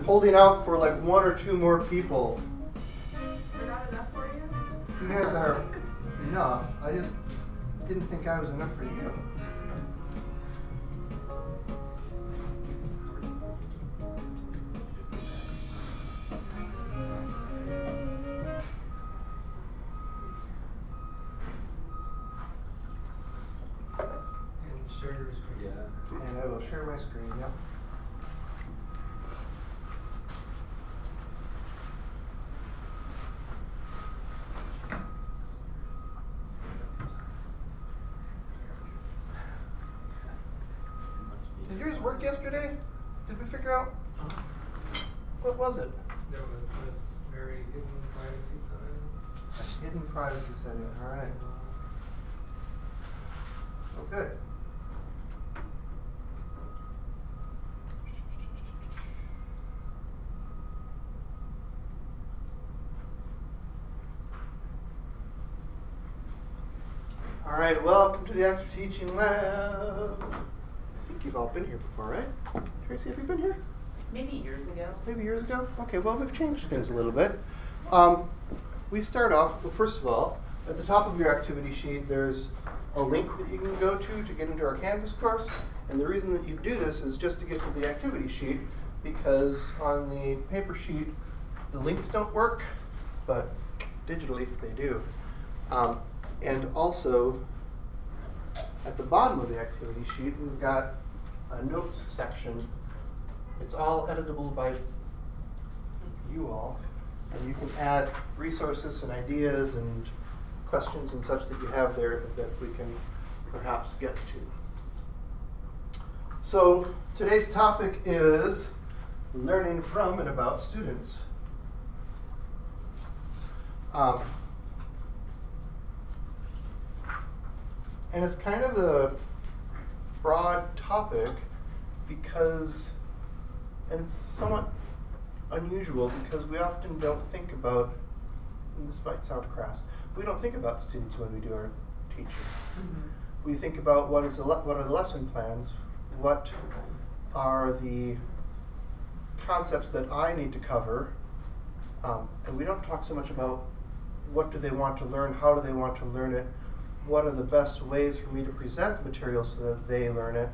holding out for like 1 or 2 more people. We're not enough for you? You guys are enough. I just didn't think I was enough for you. Share your screen. Yeah. And I will share my screen, yep. Did yours work yesterday? Did we figure out? What was it? There was this very hidden privacy setting. Hidden privacy setting, alright. Oh, good. All right, welcome to the Active Teaching Lab. I think you've all been here before, right? Tracy, have you been here? Maybe years ago. Maybe years ago? Okay, well, we've changed things a little bit. We start off, well, first of all, at the top of your activity sheet, there's a link that you can go to get into our Canvas course. And the reason that you do this is just to get to the activity sheet, because on the paper sheet, the links don't work, but digitally they do. And also, at the bottom of the activity sheet, we've got a notes section. It's all editable by you all, and you can add resources and ideas and questions and such that you have there that we can perhaps get to. So today's topic is learning from and about students. And it's kind of a broad topic because, and it's somewhat unusual because we often don't think about, and this might sound crass, we don't think about students when we do our teaching. Mm-hmm. We think about what are the lesson plans, what are the concepts that I need to cover, and we don't talk so much about what do they want to learn, how do they want to learn it, what are the best ways for me to present the material so that they learn it.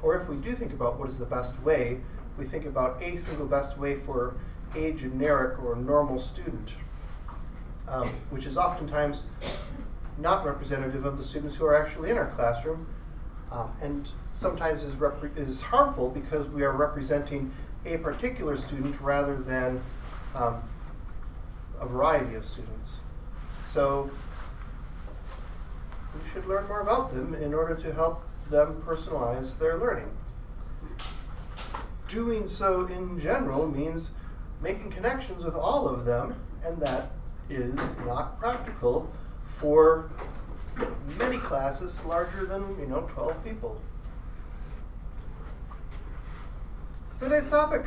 Or if we do think about what is the best way, we think about a single best way for a generic or normal student, which is oftentimes not representative of the students who are actually in our classroom, and sometimes is harmful because we are representing a particular student rather than a variety of students. So we should learn more about them in order to help them personalize their learning. Doing so in general means making connections with all of them, and that is not practical for many classes larger than 12 people. Today's topic: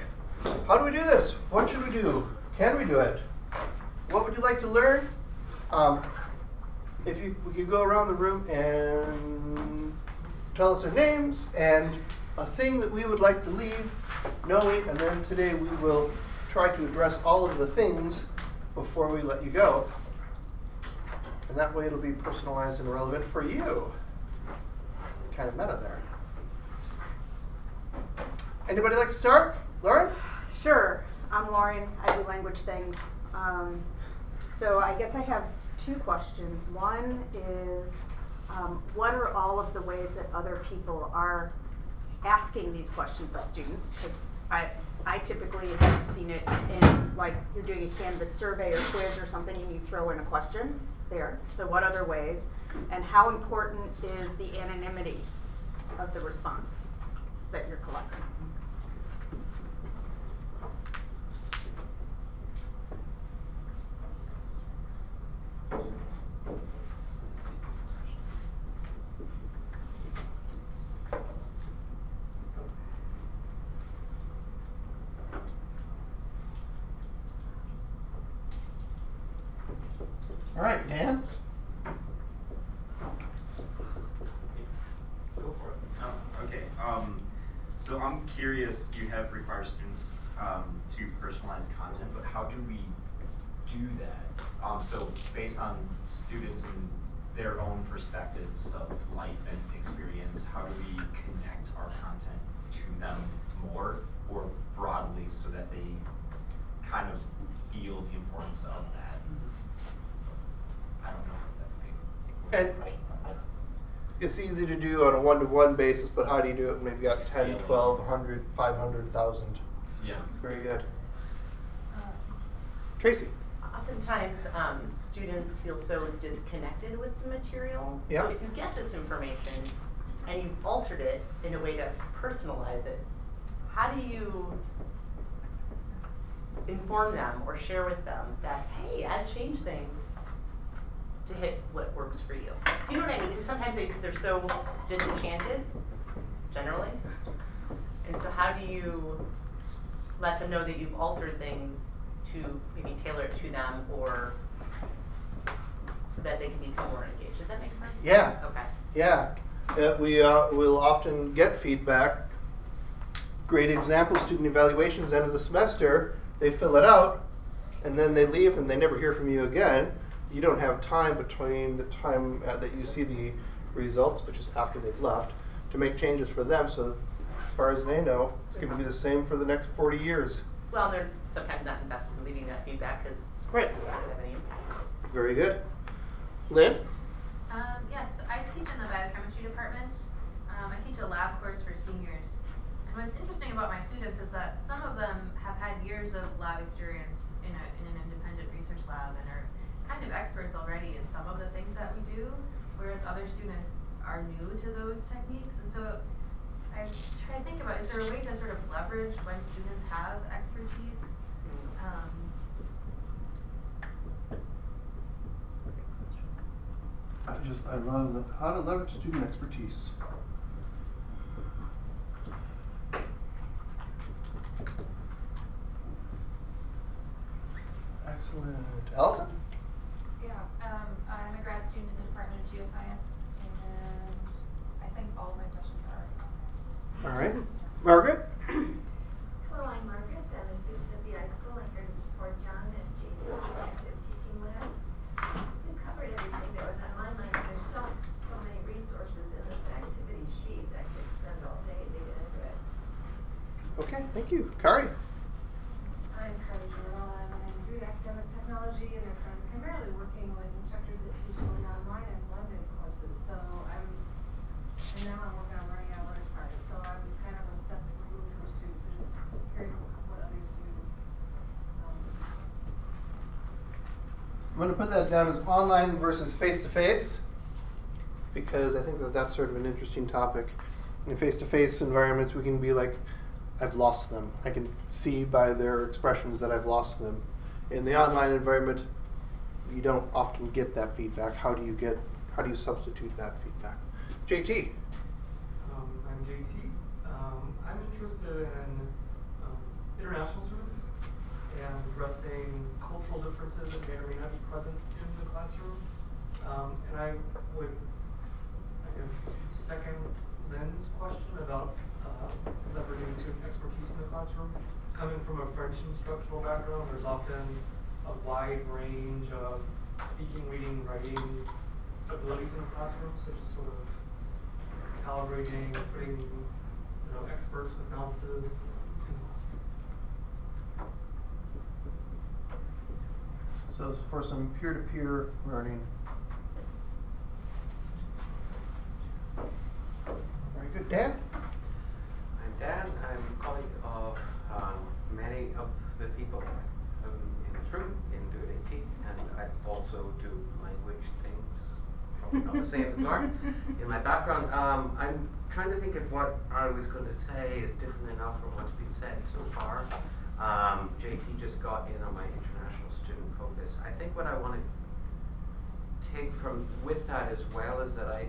how do we do this? What should we do? Can we do it? What would you like to learn? We could go around the room and tell us our names and a thing that we would like to leave knowing, and then today we will try to address all of the things before we let you go. And that way it'll be personalized and relevant for you. Kind of meta there. Anybody like to start? Lauren? Sure. I'm Lauren. I do language things. So I guess I have 2 questions. One is, what are all of the ways that other people are asking these questions of students? Because I typically have seen it in, like, you're doing a Canvas survey or quiz or something and you throw in a question there. So what other ways? And how important is the anonymity of the response that you're collecting? All right, Dan? Go for it. Oh, okay. So I'm curious, you have required students to to personalized content, but how do we do that? So based on students and their own perspectives of life and experience, how do we connect our content to them more or broadly so that they kind of feel the importance of that? I don't know if that's big. And it's easy to do on a one-to-one basis, but how do you do it when you've got 10, Scaling. 12, 100, 500,000? Yeah. Very good. Tracy? Oftentimes, students feel so disconnected with the material. Yeah. So if you get this information and you've altered it in a way to personalize it, how do you inform them or share with them that, hey, I'd change things to hit what works for you? Do you know what I mean? Because sometimes they're so disenchanted, generally. And so how do you let them know that you've altered things to maybe tailor it to them, or so that they can become more engaged? Does that make sense? Yeah. Okay. Yeah. We will often get feedback. Great example, student evaluations, end of the semester, they fill it out, and then they leave and they never hear from you again. You don't have time between the time that you see the results, which is after they've left, to make changes for them. So as far as they know, it's going to be the same for the next 40 years. Well, they're sometimes not invested in leaving that feedback because Right. it's not going to have any impact. Very good. Lynn? Yes, I teach in the biochemistry department. I teach a lab course for seniors. And what's interesting about my students is that some of them have had years of lab experience in an independent research lab and are kind of experts already in some of the things that we do, whereas other students are new to those techniques. And so I try to think about, is there a way to sort of leverage when students have expertise? I love how to leverage student expertise. Excellent. Allison? Yeah, I'm a grad student in the Department of Geoscience, and I think all of my questions are already on there. All right. Margaret? Hello, I'm Margaret. I'm a student at the iSchool. I'm here to support John and JT in the Active Teaching Lab. You covered everything that was on my mind. There's so many resources in this activity sheet. I could spend all day digging into it. Okay, thank you. Kari? I'm Carly Jarrell. I'm an food academic technology, and I'm primarily working with instructors that teach only online and blended courses. So and now I'm working on learning analytics part. So I'm kind of a step removed from students, so just hearing what others do. I'm going to put that down as online versus face-to-face because I think that that's sort of an interesting topic. In face-to-face environments, we can be like, I've lost them. I can see by their expressions that I've lost them. In the online environment, you don't often get that feedback. How do you substitute that feedback? JT? I'm JT. I'm interested in international students and addressing cultural differences that may or may not be present in the classroom. And I would, I guess, second Lynn's question about leveraging student expertise in the classroom. Coming from a French instructional background, there's often a wide range of speaking, reading, writing abilities in the classroom, so just sort of calibrating, putting experts with novices. So for some peer-to-peer learning. Very good. Dan? I'm Dan. I'm a colleague of many of the people in this room in doing AT, and I also do language things, probably not the same as Lauren. In my background, I'm trying to think of what I was going to say is different enough from what's been said so far. JT just got in on my international student focus. I think what I want to take from with that as well is that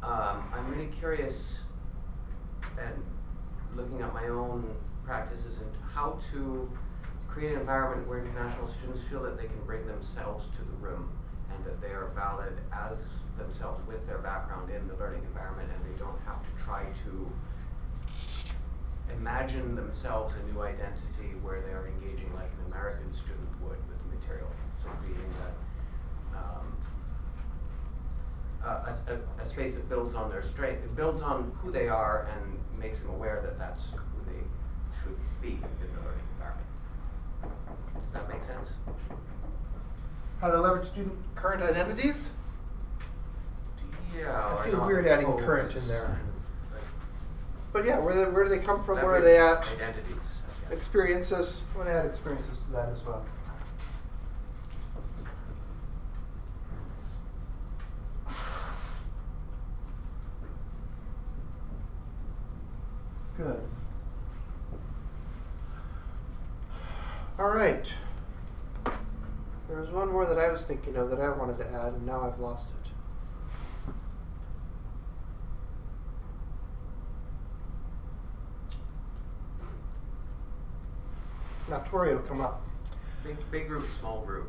I'm really curious and looking at my own practices and how to create an environment where international students feel that they can bring themselves to the room and that they are valid as themselves with their background in the learning environment, and they don't have to try to imagine themselves a new identity where space that builds on their strength. It builds on who they are and makes them aware that that's who they should be in the learning environment. Does that make sense? How to leverage student current identities? Yeah. I feel weird adding current in there. Like, But yeah, where do they come from? Where are they at? Identities. I guess. Experiences. I want to add experiences to that as well. Good. All right. There was one more that I was thinking of that I wanted to add, and now I've lost it. Not to worry, it'll come up. Big group, small group.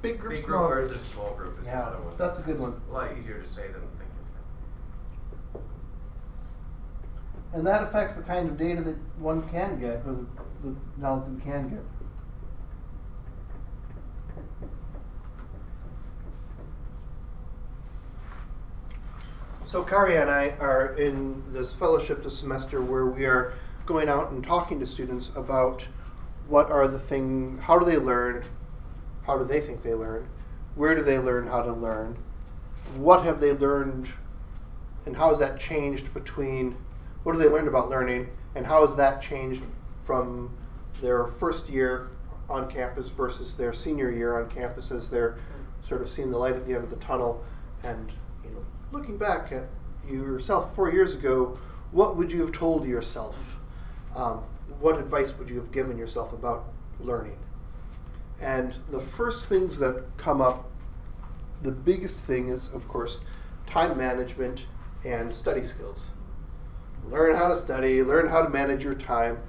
Big group, Big small group group. versus small group is Yeah, another one. that's a good one. A lot easier to say than think, isn't it? And that affects the kind of data that one can get, or the knowledge that we can get. So Kari and I are in this fellowship this semester where we are going out and talking to students about what are the things, how do they learn, how do they think they learn, where do they learn how to learn, what have they learned, and how has that changed between, what have they learned about learning, and how has that changed from their first year on campus versus their senior year on campus as they're sort of seeing the light at the end of the tunnel. And looking back at yourself 4 years ago, what would you have told yourself? What advice would you have given yourself about learning? And the first things that come up, the biggest thing is, of course, time management and study skills. Learn how to study, learn how to manage your time.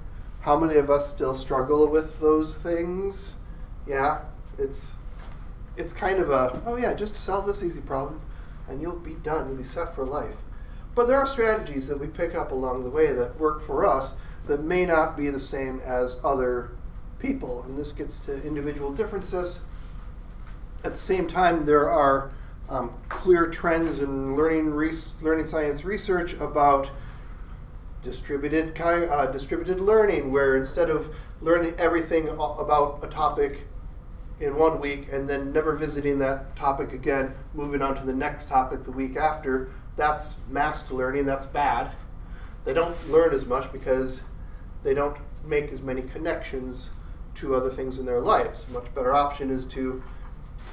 How many of us still struggle with those things? Yeah, it's kind of a, oh yeah, just solve this easy problem and you'll be done, you'll be set for life. But there are strategies that we pick up along the way that work for us that may not be the same as other people, and this gets to individual differences. At the same time, there are clear trends in learning science research about distributed learning, where instead of learning everything about a topic in 1 week and then never visiting that topic again, moving on to the next topic the week after, that's masked learning, that's bad. They don't learn as much because they don't make as many connections to other things in their lives. A much better option is to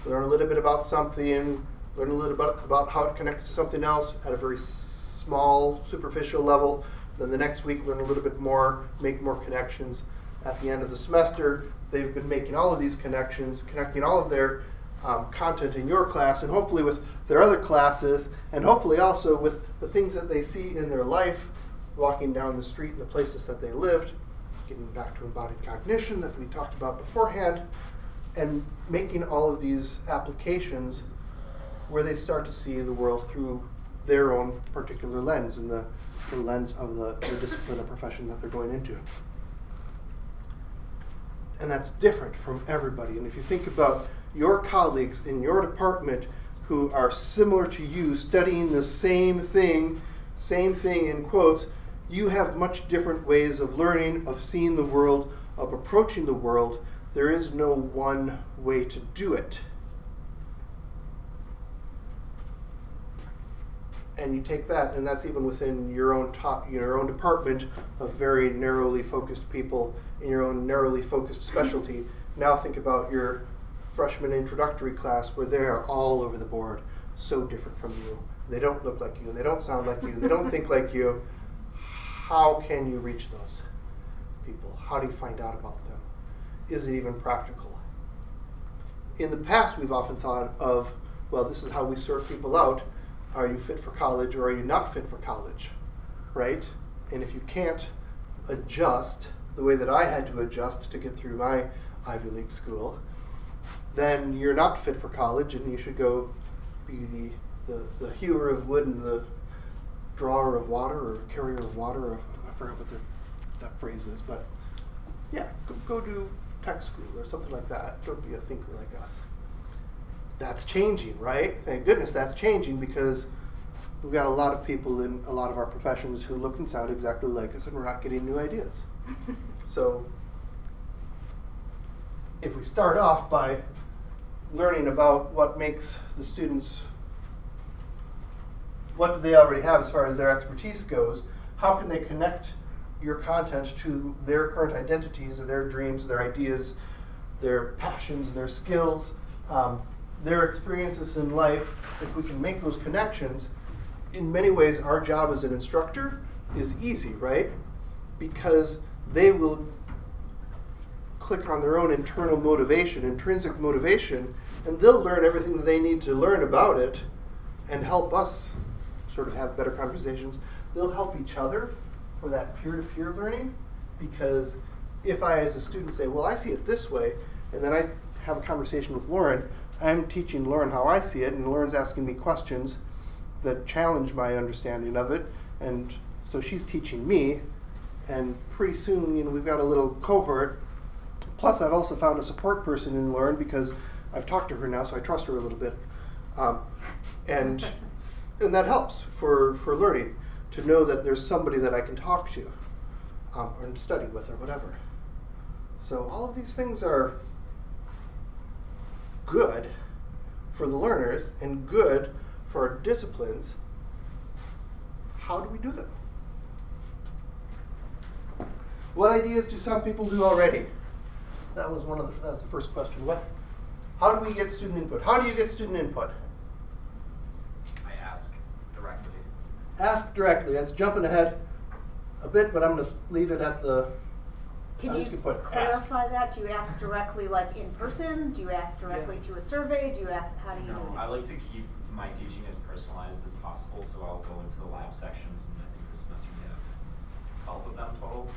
learn a little bit about something, learn a little bit about how it connects to something else at a very small, superficial level. Then the next week learn a little bit more, make more connections. At the end of the semester, they've been making all of these connections, connecting all of their content in your class, and hopefully with their other classes, and hopefully also with the things that they see in their life, walking down the street in the places that they lived, getting back to embodied cognition that we talked about beforehand, and making all of these applications where they start to see the world through their own particular lens, and the lens of the discipline or profession that they're going into. And that's different from everybody. And if you think about your colleagues in your department who are similar to you, studying the same thing in quotes, you have much different ways of learning, of seeing the world, of approaching the world. There is no one way to do it. And you take that, and that's even within your own department of very narrowly focused people in your own narrowly focused specialty. Now think about your freshman introductory class where they are all over the board, so different from you. They don't look like you, they don't sound like you, they don't think like you. How can you reach those people? How do you find out about them? Is it even practical? In the past, we've often thought of, well, this is how we sort people out. Are you fit for college or are you not fit for college, right? And if you can't adjust the way that I had to adjust to get through my Ivy League school, then you're not fit for college and you should go be the hewer of wood and the drawer of water or carrier of water, or I forgot what that phrase is, but yeah, go do tech school or something like that. Don't be a thinker like us. That's changing, right? Thank goodness that's changing, because we've got a lot of people in a lot of our professions who look and sound exactly like us, and we're not getting new ideas. So if we start off by learning about what makes the students, what do they already have as far as their expertise goes, how can they connect your content to their current identities, their dreams, their ideas, their passions, their skills, their experiences in life. If we can make those connections, in many ways our job as an instructor is easy, right? Because they will click on their own internal motivation, intrinsic motivation, and they'll learn everything that they need to learn about it and help us sort of have better conversations. They'll help each other for that peer-to-peer learning, because if I as a student say, well, I see it this way, and then I have a conversation with Lauren, I'm teaching Lauren how I see it, and Lauren's asking me questions that challenge my understanding of it, and so she's teaching me, and pretty soon, we've got a little cohort. Plus, I've also found a support person in Lauren because I've talked to her now, so I trust her a little bit, and that helps for learning, to know that there's somebody that I can talk to and study with or whatever. So all of these things are good for the learners and good for our disciplines. How do we do them? What ideas do some people do already? That was that's the first question. How do we get student input? How do you get student input? I ask directly. Ask directly. That's jumping ahead a bit, but I'm going to leave it at the. Can I'm you just gonna put clarify that? Do you ask directly, like in person? Do you ask directly through a survey? Do you ask, how do you do No, it? I like to keep my teaching as personalized as possible, so I'll go into the lab sections, and I think this semester we have 12 of them total,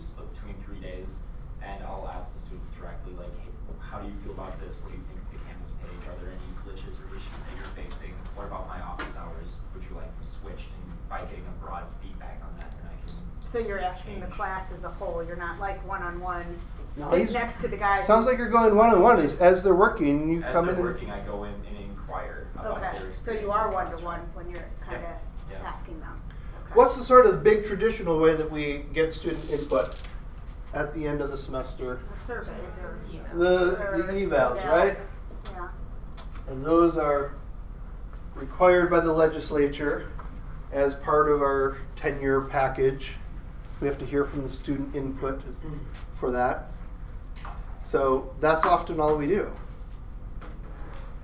split between 3 days, and I'll ask the students directly, like, hey, how do you feel about this? What do you think of the Canvas page? Are there any glitches or issues that you're facing? What about my office hours? Would you like them switched? And by getting a broad feedback on that, then I can. So you're asking the class as a whole. You're not like one-on-one, No, sit he's- next to the guy. Sounds like you're going one-on-one. As they're working, you As come they're in. working, I go in and inquire about their Okay, experience. so you are in the one-to-one classroom. when you're kind of Yeah. asking them. Okay. What's the sort of big traditional way that we get student input at the end of the semester? The surveys or The or evals, right? Yeah. And those are required by the legislature as part of our tenure package. We have to hear from the student input for that. So that's often all we do.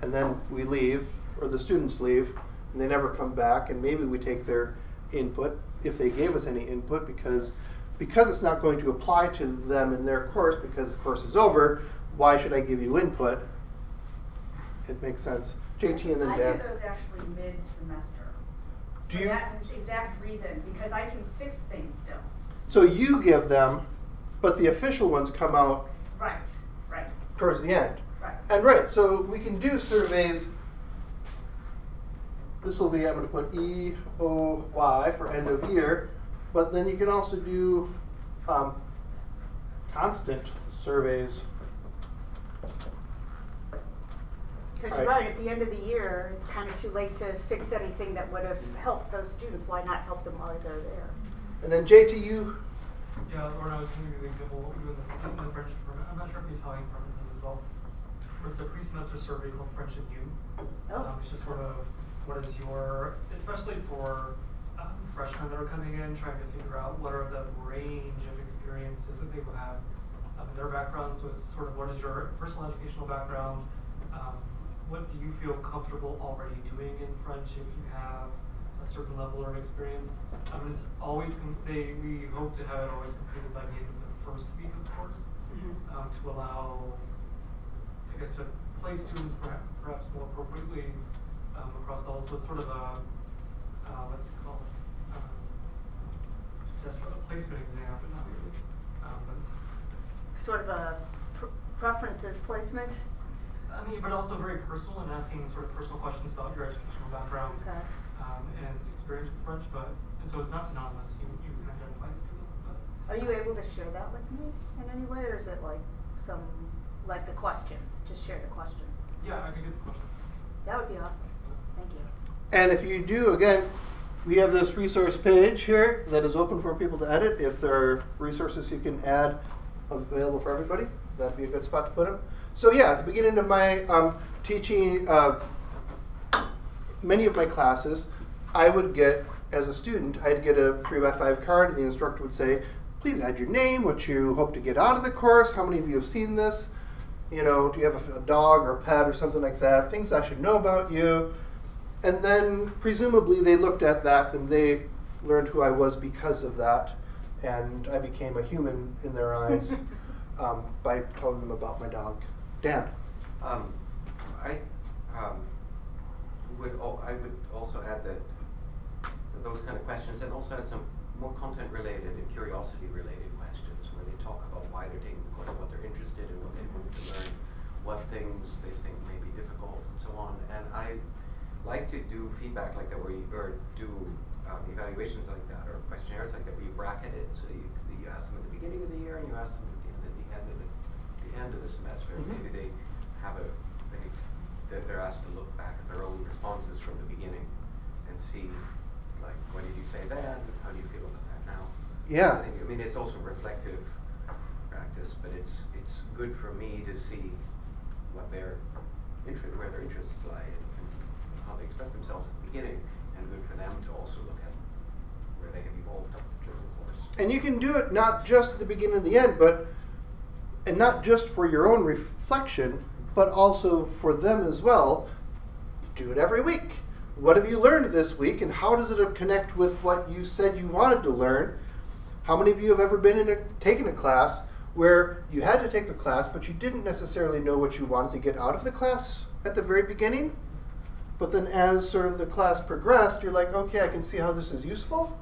And then we leave, or the students leave, and they never come back, and maybe we take their input, if they gave us any input, because it's not going to apply to them in their course, because the course is over, why should I give you input? It makes sense. JT and then Dan. I do those actually mid-semester. Do For you? that exact reason, because I can fix things still. So you give them, but the official ones come out Right, right, towards the end. right. And right, so we can do surveys. This will be, I'm going to put EOY for end of year, but then you can also do constant surveys. Because you're right, at the end of the year, it's kind of too late to fix anything that would have helped those students. Why not help them while they're there? And then JT, you. Yeah, Lauren, I was giving you the example of what we do in the French department. I'm not sure if the Italian department does as well. It's a pre-semester survey called French and You. Oh. It's just sort of what is your, especially for freshmen that are coming in, trying to figure out what are the range of experiences that they will have in their background. So it's sort of what is your personal educational background? What do you feel comfortable already doing in French if you have a certain level of experience? It's always, we hope to have it always completed by the end of the first week of the course, to allow, I guess, to place students perhaps more appropriately across all. So it's sort of a, what's it called? Just a placement exam, but not really. But it's Sort of a preferences placement? but also very personal and asking sort of personal questions about your educational background. Okay. And experience with French, and so it's not anonymous. You can identify the student. But Are you able to share that with me in any way, or is it like like the questions? Just share the questions. yeah, I can get the question. That would be awesome. Thank you. And if you do, again, we have this resource page here that is open for people to edit. If there are resources you can add available for everybody, that'd be a good spot to put them. So yeah, at the beginning of my teaching many of my classes, I would get, as a student, I'd get a 3x5 card, and the instructor would say, please add your name, what you hope to get out of the course, how many of you have seen this, you know, do you have a dog or a pet or something like that, things I should know about you. And then presumably they looked at that and they learned who I was because of that, and I became a human in their eyes by telling them about my dog. Dan? I would also add that those kind of questions, and also add some more content-related and curiosity-related questions where they talk about why they're taking the course, what they're interested in, what they want to learn, what things they think may be difficult, and so on. And I like to do feedback like that, where you or do evaluations like that, or questionnaires like that, where you bracket it. So you ask them at the beginning of the year, and you ask them at the end of the semester. Mm-hmm. Maybe they have that they're asked to look back at their own responses from the beginning and see, like, what did you say then? How do you feel about that now? Yeah. I mean, it's also reflective practice, but it's good for me to see what where their interests lie, and how they express themselves at the beginning, and good for them to also look at where they have evolved up during the course. And you can do it not just at the beginning and the end, and not just for your own reflection, but also for them as well. Do it every week. What have you learned this week, and how does it connect with what you said you wanted to learn? How many of you have ever been taken a class where you had to take the class, but you didn't necessarily know what you wanted to get out of the class at the very beginning? But then as sort of the class progressed, you're like, okay, I can see how this is useful.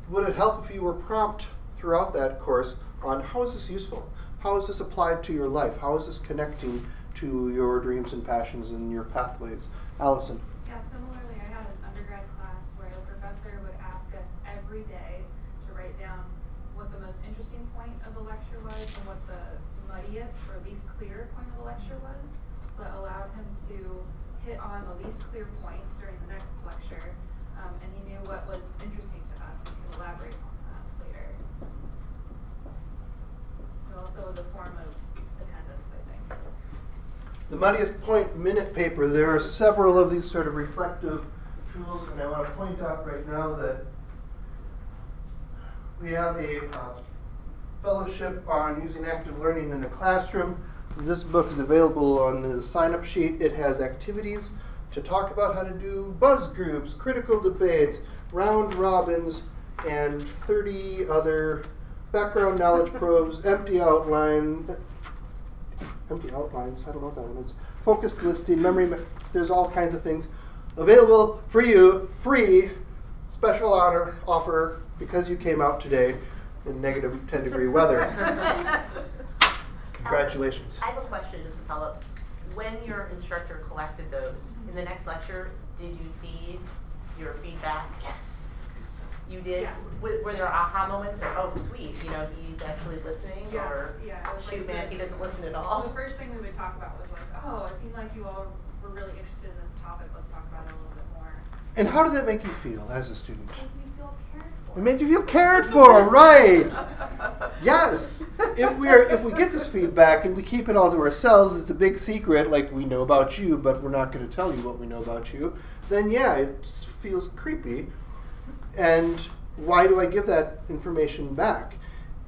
Would it help if you were prompt throughout that course on how is this useful? How is this applied to your life? How is this connecting to your dreams and passions and your pathways? Allison? Yeah, similarly, I had an undergrad class where the professor would ask us every day to write down what the most interesting point of the lecture was and what the muddiest or least clear point of the lecture was. So that allowed him to hit on the least clear point during the next lecture, and he knew what was interesting to us and could elaborate on that later. It also was a form of attendance, I think. The muddiest point minute paper, there are several of these sort of reflective tools, and I want to point out right now that we have a fellowship on using active learning in the classroom. This book is available on the sign-up sheet. It has activities to talk about how to do buzz groups, critical debates, round robins, and 30 other background knowledge probes, empty outlines, I don't know what that one is, focused listing, memory, there's all kinds of things available for you, free, special honor offer because you came out today in negative 10-degree weather. Congratulations. I have a question just to follow up. When your instructor collected those, in the next lecture, did you see your feedback? Yes. You did? Yeah. Were there aha moments, or, oh, sweet, you know, he's actually listening? Yeah, or yeah, it was shoot, like man, he doesn't listen at Well, all? the first thing we would talk about was like, oh, it seemed like you all were really interested in this topic. Let's talk about it a little bit more. And how did that make you feel as a student? It made me feel cared for. It made you feel cared for, right? Yes. If we get this feedback and we keep it all to ourselves, it's a big secret, like we know about you, but we're not going to tell you what we know about you, then yeah, it feels creepy. And why do I give that information back?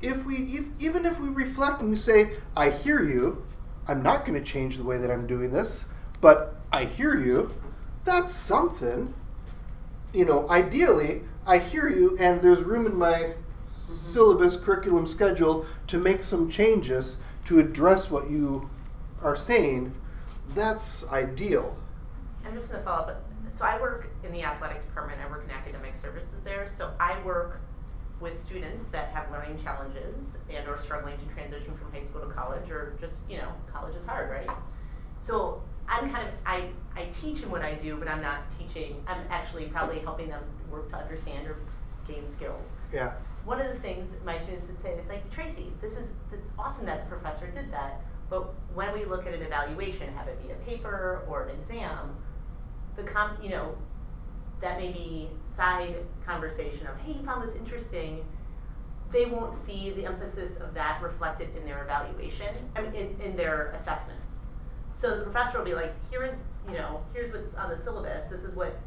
Even if we reflect and we say, I hear you, I'm not going to change the way that I'm doing this, but I hear you, that's something. You know, ideally, I hear you and there's room in my syllabus, curriculum schedule to make some changes to address what you are saying. That's ideal. I'm just going to follow up. So I work in the athletic department. I work in academic services there. So I work with students that have learning challenges and or struggling to transition from high school to college, or just, you know, college is hard, right? So I'm kind of, I teach in what I do, but I'm not teaching. I'm actually probably helping them work to understand or gain skills. Yeah. One of the things my students would say is like, Tracy, it's awesome that the professor did that, but when we look at an evaluation, have it be a paper or an exam, that maybe side conversation of, hey, you found this interesting, they won't see the emphasis of that reflected in their evaluation, in their assessments. So the professor will be like, here's what's on the syllabus, this is what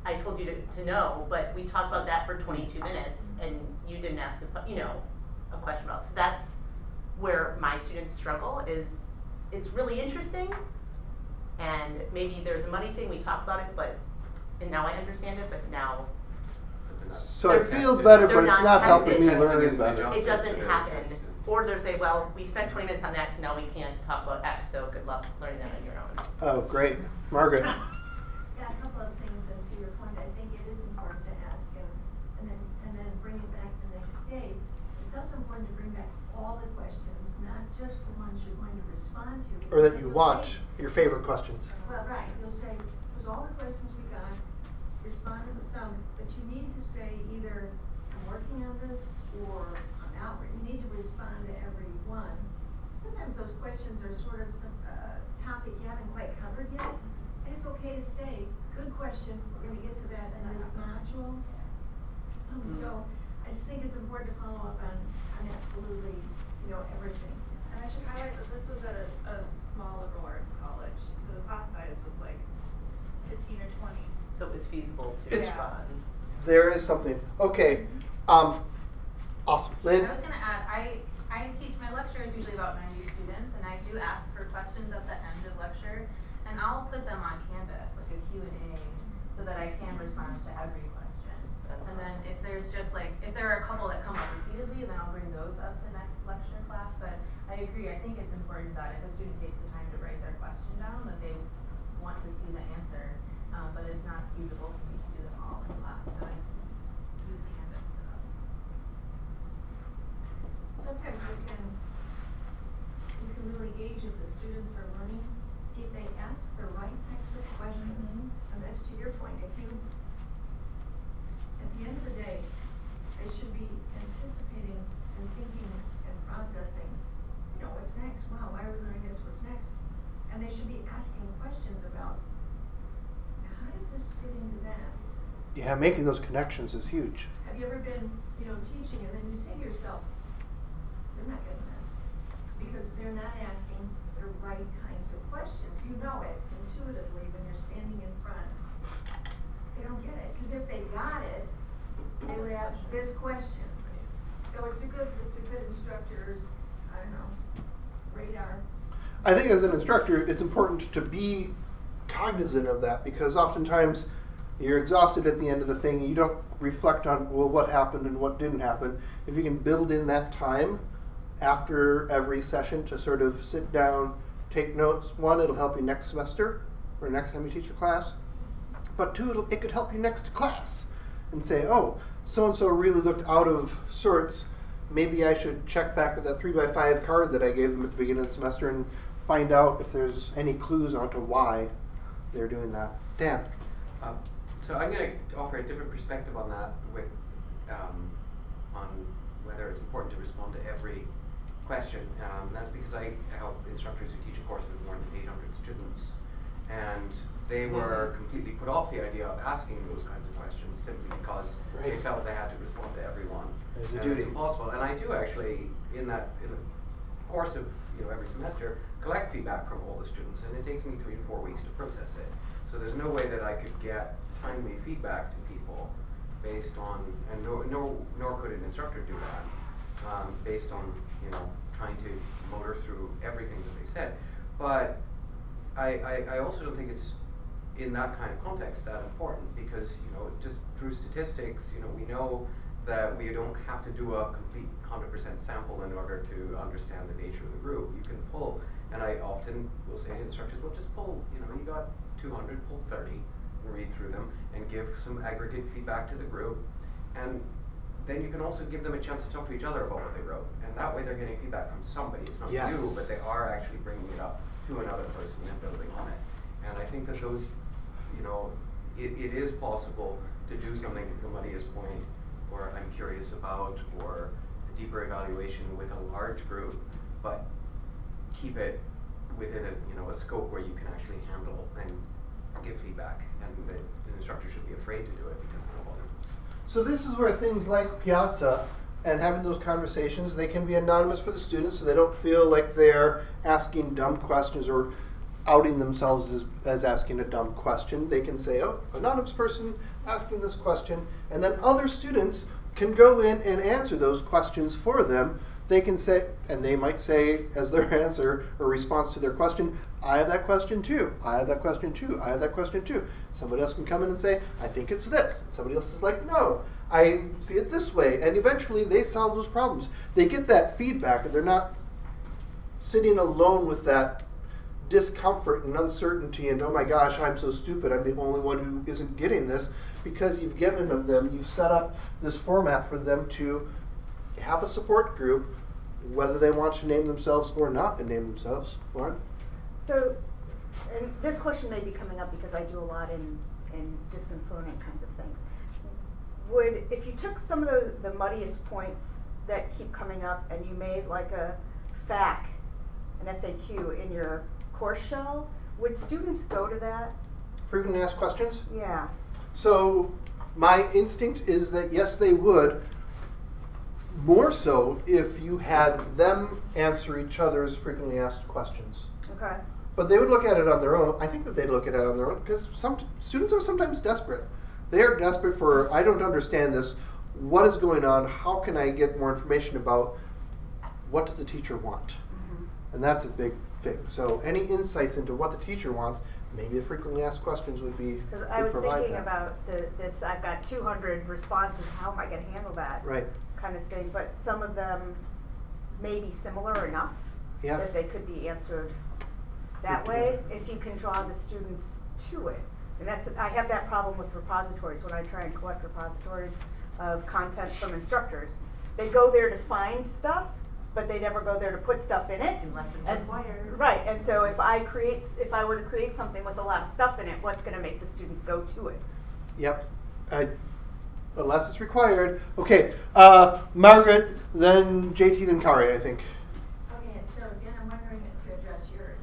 I told you to know, but we talked about that for 22 minutes and you didn't ask a question about it. So that's where my students struggle, is it's really interesting and maybe there's a money thing, we talked about it, and now I understand it, but now So I They're- feel better, they're but it's not not helping me tested. learn better. it doesn't happen. Or they'll say, well, we spent 20 minutes on that, so now we can't talk about X, so good luck learning that on your own. Oh, great. Margaret. Yeah, a couple of things, and to your point, I think it is important to ask and then bring it back the next day. It's also important to bring back all the questions, not just the ones you're going to respond to. Or that you You'll want, say- your favorite questions. Well, right, you'll say, here's all the questions we got, respond to some, but you need to say either, I'm working on this, or I'm out, you need to respond to every one. Sometimes those questions are sort of some, topic you haven't quite covered yet, and it's okay to say, good question, we're gonna get to that in this module. So, I just think it's important to follow up on absolutely, everything. And I should highlight that this was at a small liberal arts college, so the class size was like 15 or 20. So it was feasible to It's- respond. There is something. Okay. Awesome. Lynn? I was gonna add, I teach, my lecture is usually about 90 students, and I do ask for questions at the end of lecture, and I'll put them on Canvas, like a Q&A, so that I can respond to every question. And then if there's just if there are a couple that come up repeatedly, then I'll bring those up the next lecture class, but I agree, I think it's important that if a student takes the time to write their question down, that they want to see the answer, but it's not feasible for me to do them all in class, so I use Canvas for that. Sometimes you can really gauge if the students are learning, if they ask the right types of questions. And that's to your point, at the end of the day, they should be anticipating and thinking and processing, what's next? Wow, why are we learning this? What's next? And they should be asking questions about, now how does this fit into that? Yeah, making those connections is huge. Have you ever been, teaching and then you say to yourself, they're not getting this. It's because they're not asking the right kinds of questions. You know it intuitively when you're standing in front. They don't get it. Because if they got it, they would ask this question. So it's a good instructor's, radar. I think as an instructor, it's important to be cognizant of that, because oftentimes you're exhausted at the end of the thing and you don't reflect on, well, what happened and what didn't happen. If you can build in that time after every session to sort of sit down, take notes, one, it'll help you next semester or next time you teach a class, but two, it could help you next class and say, oh, so-and-so really looked out of sorts. Maybe I should check back with that 3x5 card that I gave them at the beginning of the semester and find out if there's any clues onto why they're doing that. Dan? So I'm going to offer a different perspective on that with on whether it's important to respond to every question. That's because I help instructors who teach a course with more than 800 students. And they were completely put off the idea of asking those kinds of questions simply because they felt they had to respond to everyone. As a And duty. it's impossible. And I do actually, in the course of every semester, collect feedback from all the students, and it takes me 3 to 4 weeks to process it. So there's no way that I could get timely feedback to people based on, and nor could an instructor do that, based on trying to motor through everything that they said. But I also don't think it's in that kind of context that important, because just through statistics, we know that we don't have to do a complete 100% sample in order to understand the nature of the group. You can pull, and I often will say to instructors, well, just pull, you got 200, pull 30, and read through them, and give some aggregate feedback to the group. And then you can also give them a chance to talk to each other about what they wrote. And that way they're getting feedback from somebody. It's not you, but they are actually bringing it up to another person and building on it. And I think that those, it is possible to do something, to Maria's point, or I'm curious about, or a deeper evaluation with a large group, but keep it within a scope where you can actually handle and give feedback, and the instructor should be afraid to do it because they're vulnerable. So this is where things like Piazza and having those conversations, they can be anonymous for the students so they don't feel like they're asking dumb questions or outing themselves as asking a dumb question. They can say, oh, anonymous person asking this question, and then other students can go in and answer those questions for them. They can say, and they might say as their answer or response to their question, I have that question too, I have that question too, I have that question too. Somebody else can come in and say, I think it's this. And somebody else is like, no, I see it this way. And eventually they solve those problems. They get that feedback and they're not sitting alone with that discomfort and uncertainty and, oh my gosh, I'm so stupid, I'm the only one who isn't getting this, because you've given them, you've set up this format for them to have a support group, whether they want to name themselves or not and name themselves. Lauren? So, and this question may be coming up because I do a lot in distance learning kinds of things. If you took some of the muddiest points that keep coming up and you made like a FAQ, an FAQ in your course shell, would students go to that? Frequently asked questions? Yeah. So my instinct is that yes, they would. More so if you had them answer each other's frequently asked questions. Okay. But they would look at it on their own. I think that they'd look at it on their own because some students are sometimes desperate. They are desperate for, I don't understand this. What is going on? How can I get more information about what does the teacher want? Mm-hmm. And that's a big thing. So any insights into what the teacher wants, maybe the frequently asked questions would be. Because I was thinking about this, I've got 200 responses, how am I going to handle that? Right. Kind of thing, but some of them may be similar enough that they could be answered that way if you can draw the students to it. And I have that problem with repositories when I try and collect repositories of content from instructors. They go there to find stuff, but they never go there to put stuff in it. Unless it's required. Right, and so if I were to create something with a lot of stuff in it, what's going to make the students go to it? Yep. Unless it's required. Okay, Margaret, then JT, then Kari, I think. Okay, so Dan, I'm wondering to address your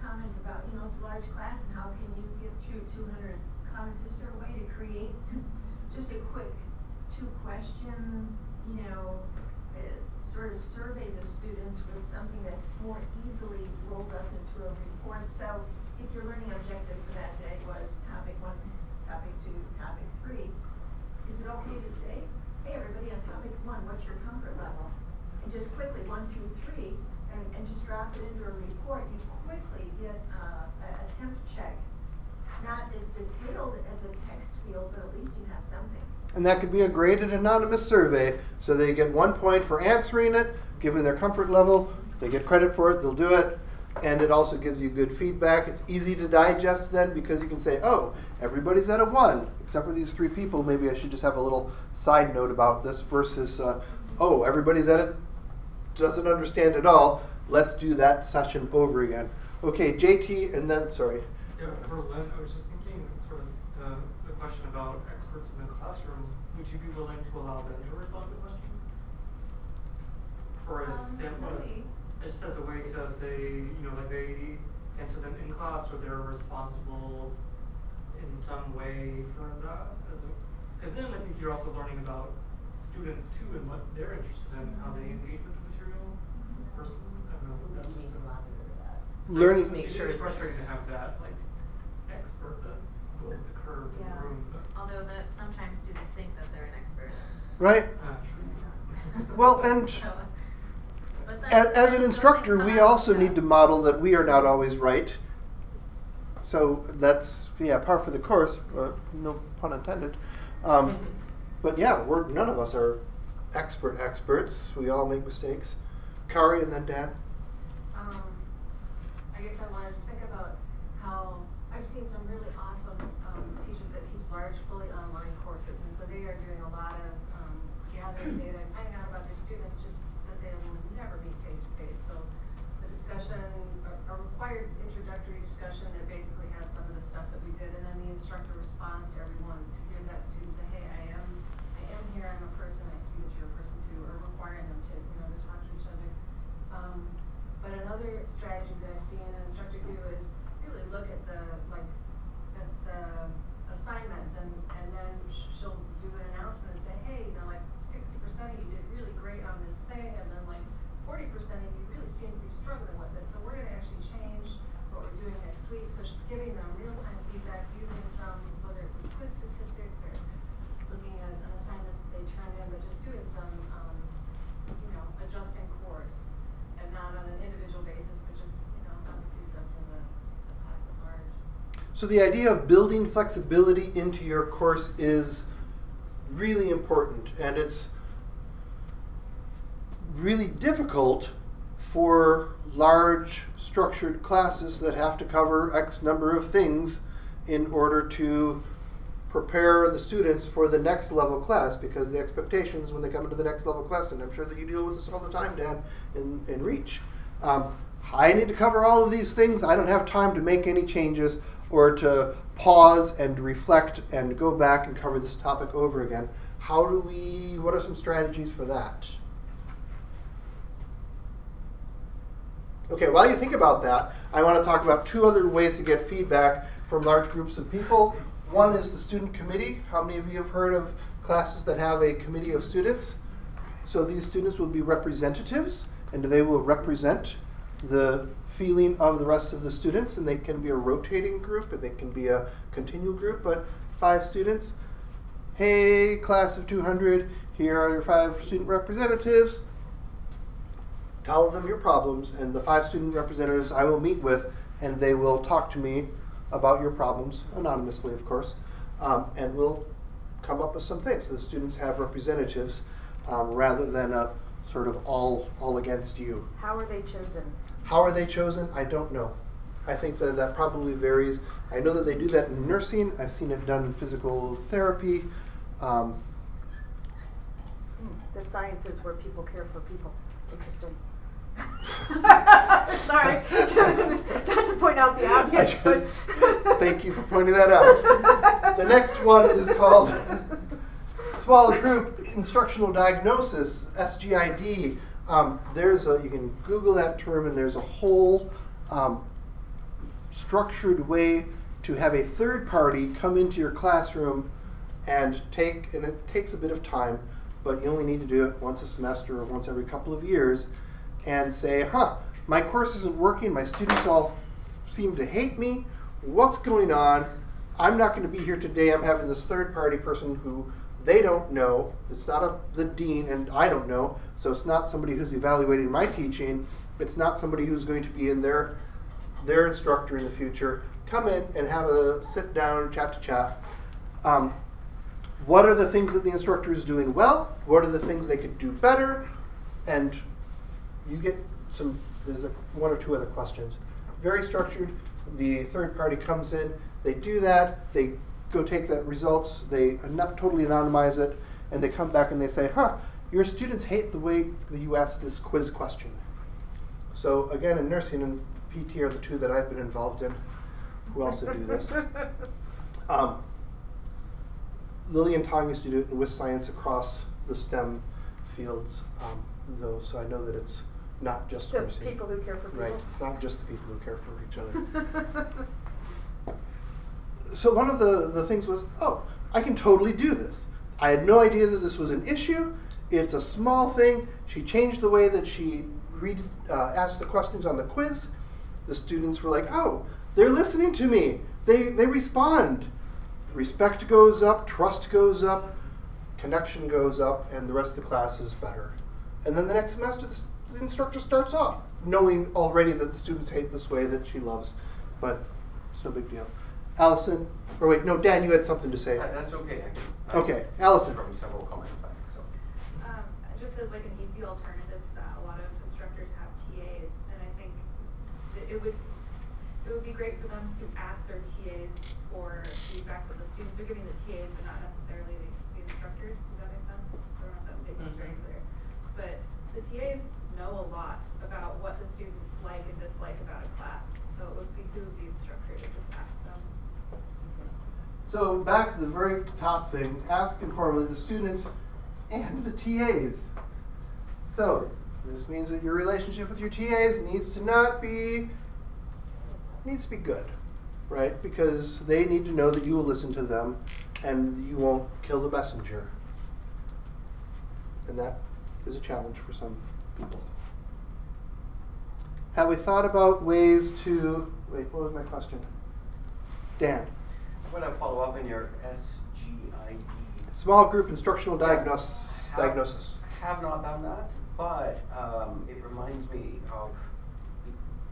comment about, it's a large class and how can you get through 200 comments? Is there a way to create just a quick 2-question, sort of survey the students with something that's more easily rolled up into a report? So if your learning objective for that day was topic 1, topic 2, topic 3, is it okay to say, hey, everybody, on topic 1, what's your comfort level? And just quickly, 1, 2, 3, and just drop it into a report. You quickly get a temp check, not as detailed as a text field, but at least you have something. And that could be a graded anonymous survey, so they get 1 point for answering it, given their comfort level. They get credit for it, they'll do it. And it also gives you good feedback. It's easy to digest then because you can say, oh, everybody's at a 1, except for these 3 people. Maybe I should just have a little side note about this versus, oh, everybody's at it, doesn't understand at all. Let's do that session over again. Okay, JT, and then, sorry. Yeah, for Lynn, I was just thinking sort of the question about experts in the classroom. Would you be willing to allow them to respond to questions? Or as Really? just as a way to say, like they answer them in class or they're responsible in some way for that? Because then I think you're also learning about students too and what they're interested in, how they engage with the material personally. I don't know. That's We need just to monitor that. Learning. To make It sure is frustrating to have that expert that goes the curve in the room. But, Although sometimes students think that they're an expert. Right? true. Well, and as an instructor, we also need to model that we are not always right. So that's, par for the course, no pun intended. But yeah, none of us are experts. We all make mistakes. Kari and then Dan. I guess I wanted to think about how I've seen some really awesome teachers that teach large, fully online courses, and so they are doing a lot of gathering data and finding out about their students, just that they will never meet face to face. So the discussion, a required introductory discussion that basically has some of the stuff that we did, and then the instructor responds to everyone to give that student the, hey, I am here, I'm a person, I see that you're a person too, or requiring them to, to talk to each other. But another strategy that I've seen an instructor do is really look at the the assignments, and then she'll do an announcement and say, hey, you know, like 60% of you did really great on this thing, and then like 40% of you really seem to be struggling with it. So we're going to actually change what we're doing next week. So giving them real-time feedback using some, whether it was quiz statistics or looking at an assignment that they turned in, but just doing some, you know, adjusting course, and not on an individual basis, but just, you know, obviously addressing the class at large. So the idea of building flexibility into your course is really important, and it's really difficult for large structured classes that have to cover X number of things in order to prepare the students for the next level class, because the expectations when they come into the next level class, and I'm sure that you deal with this all the time, Dan, in Reach. I need to cover all of these things. I don't have time to make any changes or to pause and reflect and go back and cover this topic over again. What are some strategies for that? Okay, while you think about that, I want to talk about two other ways to get feedback from large groups of people. One is the student committee. How many of you have heard of classes that have a committee of students? So these students will be representatives, and they will represent the feeling of the rest of the students, and they can be a rotating group, and they can be a continual group, but 5 students. Hey, class of 200, here are your 5 student representatives. Tell them your problems, and the 5 student representatives I will meet with, and they will talk to me about your problems, anonymously of course, and we'll come up with some things. So the students have representatives rather than a sort of all against you. How are they chosen? How are they chosen? I don't know. I think that probably varies. I know that they do that in nursing. I've seen it done in physical therapy. The sciences where people care for people. Interesting. Sorry, not to point out the obvious. Thank you for pointing that out. The next one is called Small Group Instructional Diagnosis, SGID. You can Google that term, and there's a whole structured way to have a third party come into your classroom and it takes a bit of time, but you only need to do it once a semester or once every couple of years, and say, my course isn't working, my students all seem to hate me, what's going on? I'm not going to be here today. I'm having this third party person who they don't know. It's not the dean, and I don't know, so it's not somebody who's evaluating my teaching. It's not somebody who's going to be in their instructor in the future. Come in and have a sit down, chat to chat. What are the things that the instructor is doing well? What are the things they could do better? And you get there's 1 or 2 other questions. Very structured. The third party comes in, they do that, they go take that results, they not totally anonymize it, and they come back and they say, your students hate the way that you asked this quiz question. So again, in nursing and PT are the 2 that I've been involved in. Who else would do this? Lily and Tong used to do it in WISC science across the STEM fields, so I know that it's not just nursing. people who care for people. Right, it's not just the people who care for each other. So one of the things was, I can totally do this. I had no idea that this was an issue. It's a small thing. She changed the way that she asked the questions on the quiz. The students were like, they're listening to me. They respond. Respect goes up, trust goes up, connection goes up, and the rest of the class is better. And then the next semester, the instructor starts off knowing already that the students hate this way that she loves, but it's no big deal. Allison, Dan, you had something to say. That's okay. Okay, Allison. From several comments back. So. Just as like an easy alternative to that, a lot of instructors have TAs, and I think that it would be great for them to ask their TAs for feedback that the students are giving the TAs, but not necessarily the instructors. Does that make sense? I don't know if that statement's very clear. But the TAs know a lot about what the students like and dislike about a class, so it would behoove the instructor to just ask them. So back to the very top thing, ask informally the students and the TAs. So this means that your relationship with your TAs needs to be good. right? Because they need to know that you will listen to them and you won't kill the messenger. And that is a challenge for some people. Have we thought about ways to, wait, what was my question? Dan. I'm going to follow up on your SGID. Small group instructional diagnosis. Have not done that, but it reminds me of,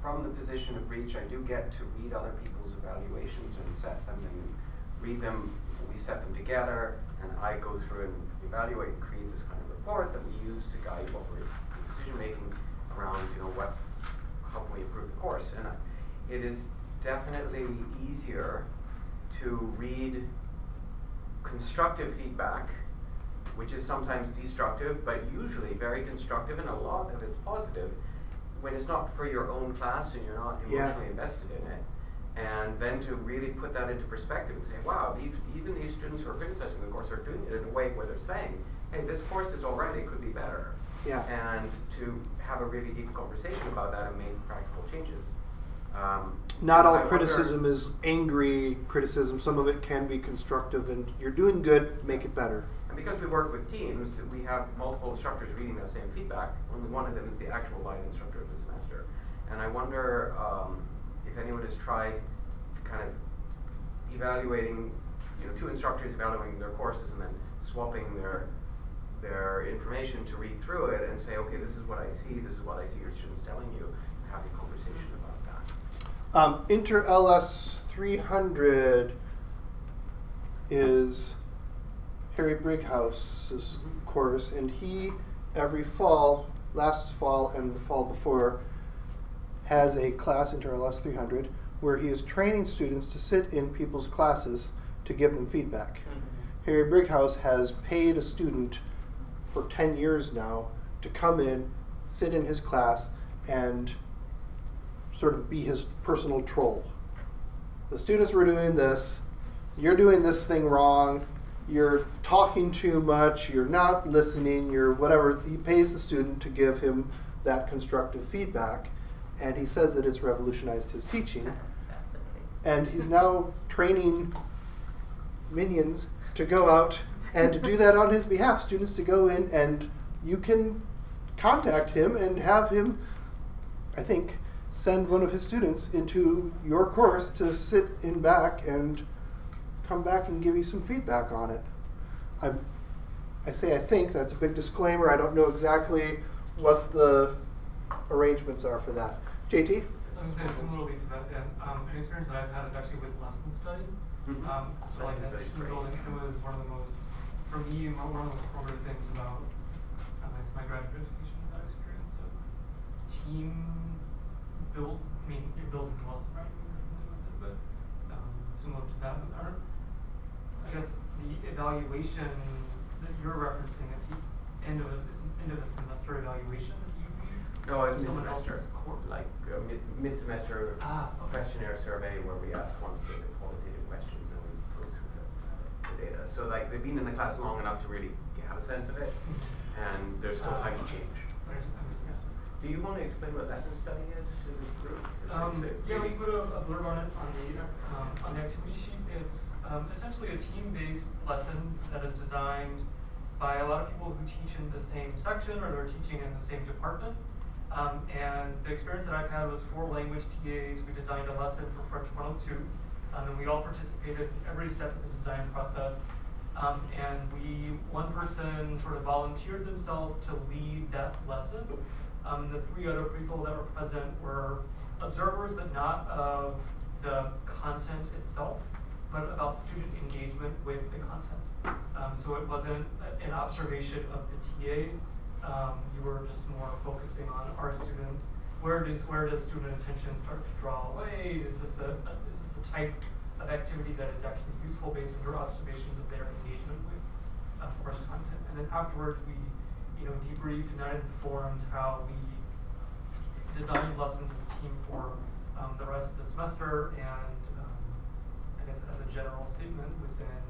from the position of Reach, I do get to read other people's evaluations and set them and read them. We set them together, and I go through and evaluate and create this kind of report that we use to guide what we're decision making around, how can we improve the course. And it is definitely easier to read constructive feedback, which is sometimes destructive, but usually very constructive, and a lot of it's positive, when it's not for your own class and you're not emotionally invested in it. And then to really put that into perspective and say, wow, even these students who are criticizing the course are doing it in a way where they're saying, hey, this course is alright, it could be better. Yeah. And to have a really deep conversation about that and make practical changes. Not all criticism is angry criticism. Some of it can be constructive, and you're doing good, make it better. And because we work with teams, we have multiple instructors reading that same feedback. Only one of them is the actual line instructor of the semester. And I wonder if anyone has tried kind of evaluating, two instructors evaluating their courses and then swapping their information to read through it and say, okay, this is what I see your students telling you, and have a conversation about that. Inter-LS 300 is Harry Brighouse's course, and he, every fall, last fall and the fall before, has a class, Inter-LS 300, where he is training students to sit in people's classes to give them feedback. Harry Brighouse has paid a student for 10 years now to come in, sit in his class, and sort of be his personal troll. The students were doing this, you're doing this thing wrong, you're talking too much, you're not listening, you're whatever. He pays the student to give him that constructive feedback, and he says that it's revolutionized his teaching. Fascinating. And he's now training minions to go out and to do that on his behalf, students to go in, and you can contact him and have him, I think, send one of his students into your course to sit in back and come back and give you some feedback on it. I say I think, that's a big disclaimer. I don't know exactly what the arrangements are for that. JT? I was going to say similarly to that, an experience that I've had is actually with lesson study. So like that team building, it was one of the most, for me, one of the most formative things about my graduate education is that experience of team build. I mean, you're building a lesson, right? You're familiar with it, but similar to that, I guess the evaluation that you're referencing at the end of the semester evaluation that you read. No, it's someone mid-semester, else's course. like mid-semester Okay. questionnaire survey where we ask quantitative and qualitative questions and we go through the data. So like they've been in the class long enough to really have a sense of it, and there's still time to change. Do you want to explain what lesson study is to the group? Yeah, we put a blurb on it on the activity sheet. It's essentially a team-based lesson that is designed by a lot of people who teach in the same section or they're teaching in the same department. And the experience that I've had was 4 language TAs. We designed a lesson for French 102, and we all participated every step of the design process. And one person sort of volunteered themselves to lead that lesson. The 3 other people that were present were observers, but not of the content itself, but about student engagement with the content. So it wasn't an observation of the TA. You were just more focusing on our students. Where does student attention start to draw away? Is this a type of activity that is actually useful based on your observations of their engagement with course content? And then afterwards, we debriefed, and that informed how we designed lessons as a team for the rest of the semester, and I guess as a general statement within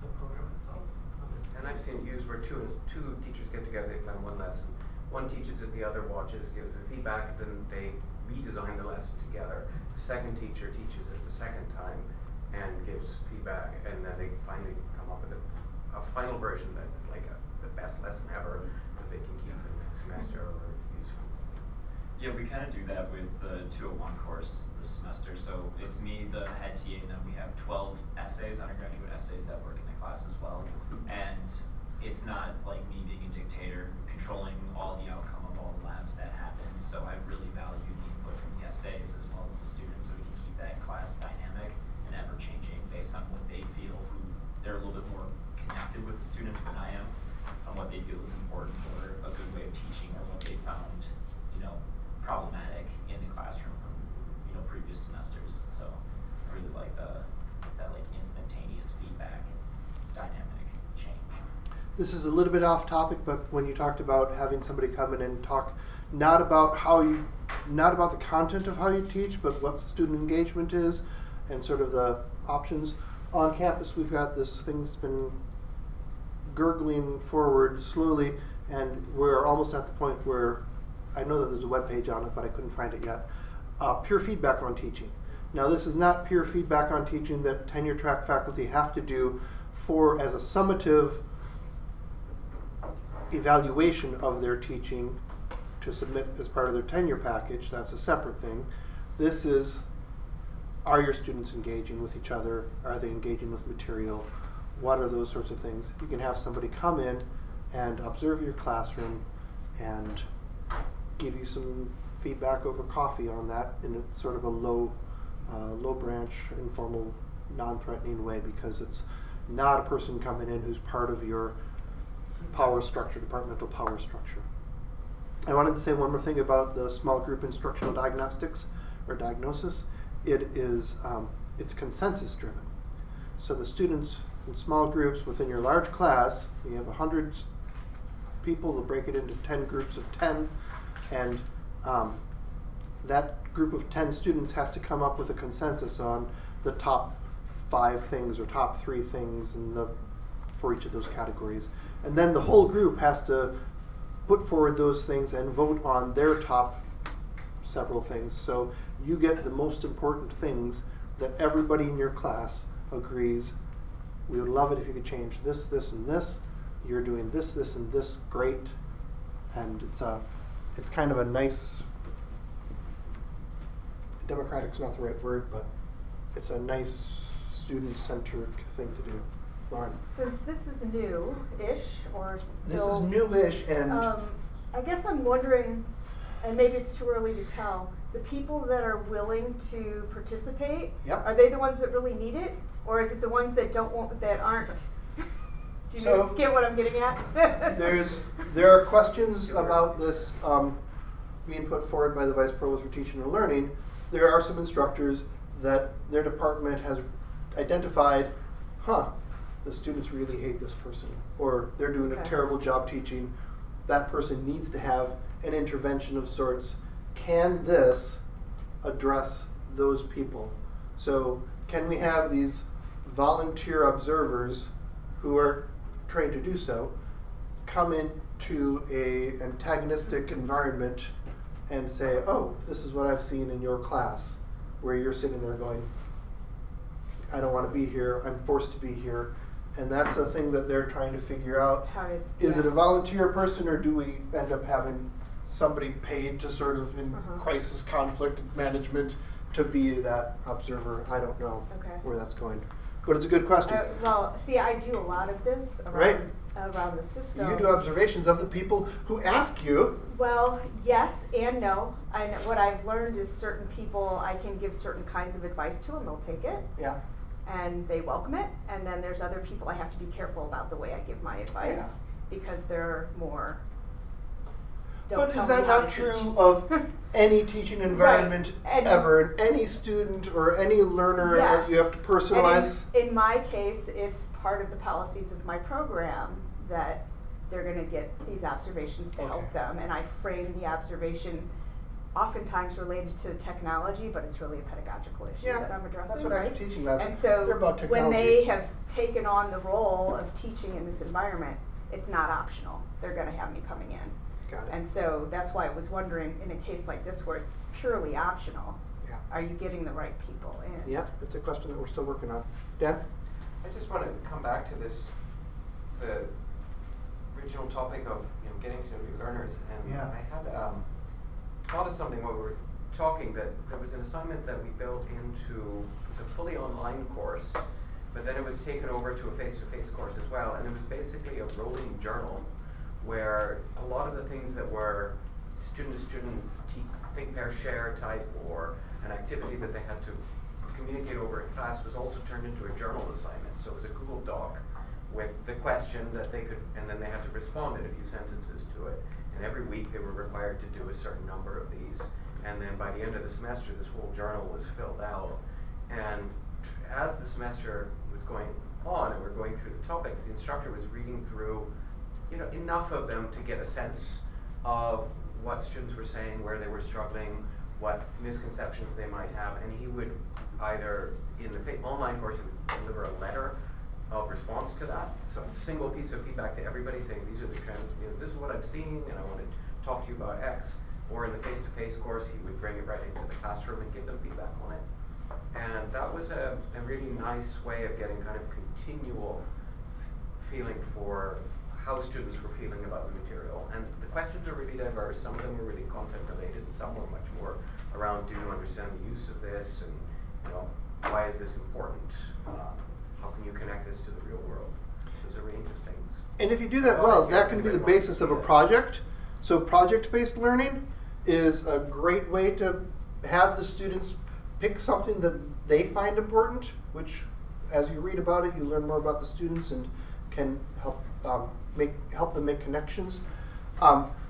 the program itself. And I've seen it used where two teachers get together, they plan one lesson, one teaches it, the other watches, gives the feedback, then they redesign the lesson together. The second teacher teaches it the second time and gives feedback, and then they finally come up with a final version that is like the best lesson ever that they can keep for the next semester or use for. Yeah, we kind of do that with the 201 course this semester. So it's me, the head TA, and then we have 12 essays, undergraduate essays that work in the class as well. And it's not like me being a dictator, controlling all the outcome of all the labs that happen. So I really value the input from the essays as well as the students, so we can keep that class dynamic and ever changing based on what they feel, who they're a little bit more connected with the students than I am, on what they feel is important or a good way of teaching, or what they found, problematic in the classroom from, previous semesters. So I really like that like instantaneous feedback and dynamic change. This is a little bit off topic, but when you talked about having somebody come in and talk not about the content of how you teach, but what student engagement is and sort of the options. On campus, we've got this thing that's been gurgling forward slowly, and we're almost at the point where I know that there's a web page on it, but I couldn't find it yet. Peer feedback on teaching. Now, this is not peer feedback on teaching that tenure track faculty have to do as a summative evaluation of their teaching to submit as part of their tenure package. That's a separate thing. This is, are your students engaging with each other? Are they engaging with material? What are those sorts of things? You can have somebody come in and observe your classroom and give you some feedback over coffee on that in a sort of a low branch, informal, non-threatening way, because it's not a person coming in who's part of your power structure, departmental power structure. I wanted to say one more thing about the small group instructional diagnostics or diagnosis. It's consensus driven. So the students in small groups within your large class, you have 100 people, they'll break it into 10 groups of 10, and that group of 10 students has to come up with a consensus on the top 5 things or top 3 things for each of those categories. And then the whole group has to put forward those things and vote on their top several things. So you get the most important things that everybody in your class agrees. We would love it if you could change this, this, and this. You're doing this, this, and this. Great. And it's kind of a nice, democratic's not the right word, but it's a nice student-centered thing to do. Lauren. Since this is new-ish, or still... This is new-ish, and... I guess I'm wondering, and maybe it's too early to tell, the people that are willing to participate, Yep. Are they the ones that really need it? Or is it the ones that aren't? Do you get what I'm getting at? There are questions about this being put forward by the Vice Provost for Teaching and Learning. There are some instructors that their department has identified, the students really hate this person, or they're doing a terrible job teaching. That person needs to have an intervention of sorts. Can this address those people? So can we have these volunteer observers who are trained to do so come into an antagonistic environment and say, oh, this is what I've seen in your class, where you're sitting there going, I don't want to be here, I'm forced to be here. And that's a thing that they're trying to figure out. Is it a volunteer person, or do we end up having somebody paid to sort of in crisis conflict management to be that observer? I don't know where that's going. But it's a good question. Well, see, I do a lot of this around the system. You do observations of the people who ask you. Well, yes and no. And what I've learned is certain people I can give certain kinds of advice to, and they'll take it. Yeah. And they welcome it. And then there's other people I have to be careful about the way I give my advice because they're more. But is that not true of any teaching environment ever? Any student or any learner, you have to personalize? And in my case, it's part of the policies of my program that they're going to get these observations to help them. And I frame the observation oftentimes related to technology, but it's really a pedagogical issue that I'm addressing. That's what active teaching labs. And so they're about technology. When they have taken on the role of teaching in this environment, it's not optional. They're going to have me coming in. Got it. And so that's why I was wondering, in a case like this where it's purely optional, Yeah. are you getting the right people in? Yep, it's a question that we're still working on. Dan? I just want to come back to this, the original topic of getting to know your learners, and Yeah. I had thought of something while we were talking, that there was an assignment that we built into, it was a fully online course, but then it was taken over to a face-to-face course as well, and it was basically a rolling journal where a lot of the things that were student-to-student think, pair, share type, or an activity that they had to communicate over in class was also turned into a journal assignment. So it was a Google Doc with the question that they could, and then they had to respond in a few sentences to it. And every week they were required to do a certain number of these. And then by the end of the semester, this whole journal was filled out. And as the semester was going on and we're going through the topics, the instructor was reading through, enough of them to get a sense of what students were saying, where they were struggling, what misconceptions they might have, and he would either, in the online course, he would deliver a letter of response to that. So a single piece of feedback to everybody saying, these are the trends, this is what I'm seeing, and I want to talk to you about X. Or in the face-to-face course, he would bring it right into the classroom and give them feedback on it. And that was a really nice way of getting kind of continual feeling for how students were feeling about the material. And the questions are really diverse. Some of them were really content related, and some were much more around, do you understand the use of this, and why is this important? How can you connect this to the real world? Those are really interesting. And if you do that well, that can be the basis of a project. So project-based learning is a great way to have the students pick something that they find important, which as you read about it, you learn more about the students and can help help them make connections.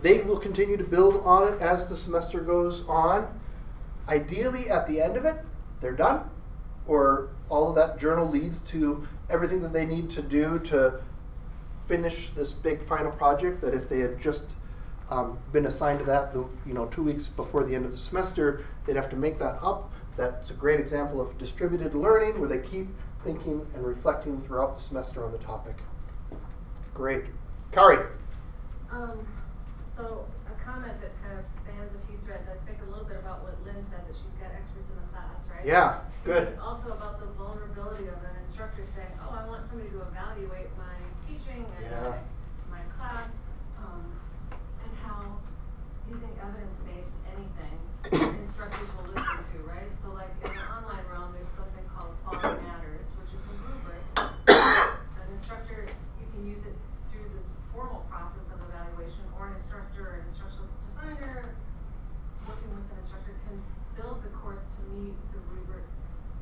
They will continue to build on it as the semester goes on. Ideally, at the end of it, they're done, or all of that journal leads to everything that they need to do to finish this big final project, that if they had just been assigned to that 2 weeks before the end of the semester, they'd have to make that up. That's a great example of distributed learning where they keep thinking and reflecting throughout the semester on the topic. Great. Kari. So a comment that kind of spans a few threads. I speak a little bit about what Lynn said, that she's got experts in the class, right? Yeah, good. And also about the vulnerability of an instructor saying, oh, I want somebody to evaluate my teaching and my class, and how using evidence-based anything instructors will listen to, right? So like in the online realm, there's something called Quality Matters, which is a rubric. An instructor, you can use it through this formal process of evaluation, or an instructor or an instructional designer working with an instructor can build the course to meet the rubric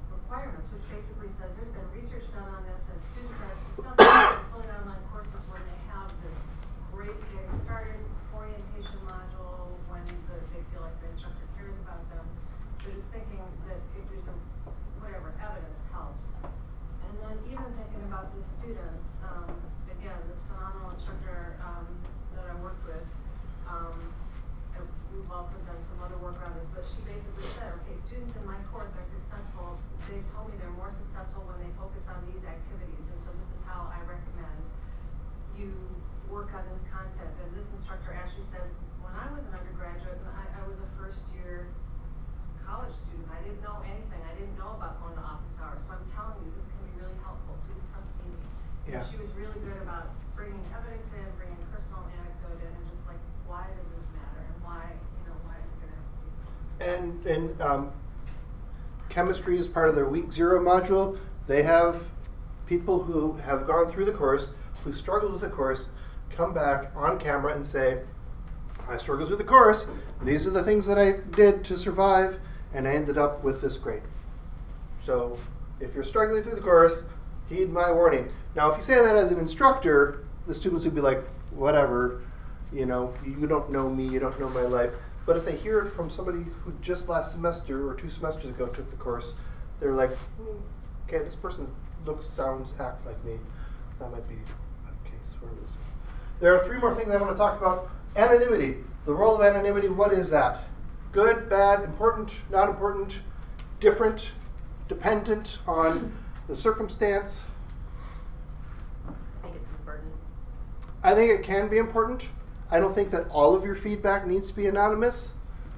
requirements, which basically says there's been research done on this, and students are successful in fully online courses when they have this great getting started orientation module, when they feel like the instructor cares about them. So just thinking that if there's whatever evidence helps. And then even thinking about the students, again, this phenomenal instructor that I worked with, we've also done some other work around this, but she basically said, okay, students in my course are successful. They've told me they're more successful when they focus on these activities, and so this is how I recommend you work on this content. And this instructor actually said, when I was an undergraduate and I was a first year college student, I didn't know anything. I didn't know about going to office hours, so I'm telling you, this can be really helpful. Please come see me. Yeah. And she was really good about bringing evidence in, bringing personal anecdote in, and just like, why does this matter, and why is it going to help you? And chemistry is part of their week 0 module. They have people who have gone through the course, who struggled with the course, come back on camera and say, I struggled through the course, these are the things that I did to survive, and I ended up with this grade. So if you're struggling through the course, heed my warning. Now if you say that as an instructor, the students would be like, whatever, you don't know me, you don't know my life. But if they hear it from somebody who just last semester or 2 semesters ago took the course, they're like, okay, this person looks, sounds, acts like me. That might be a case where it is. There are 3 more things I want to talk about. Anonymity. The role of anonymity, what is that? Good, bad, important, not important, different, dependent on the circumstance? I think it's important. I think it can be important. I don't think that all of your feedback needs to be anonymous.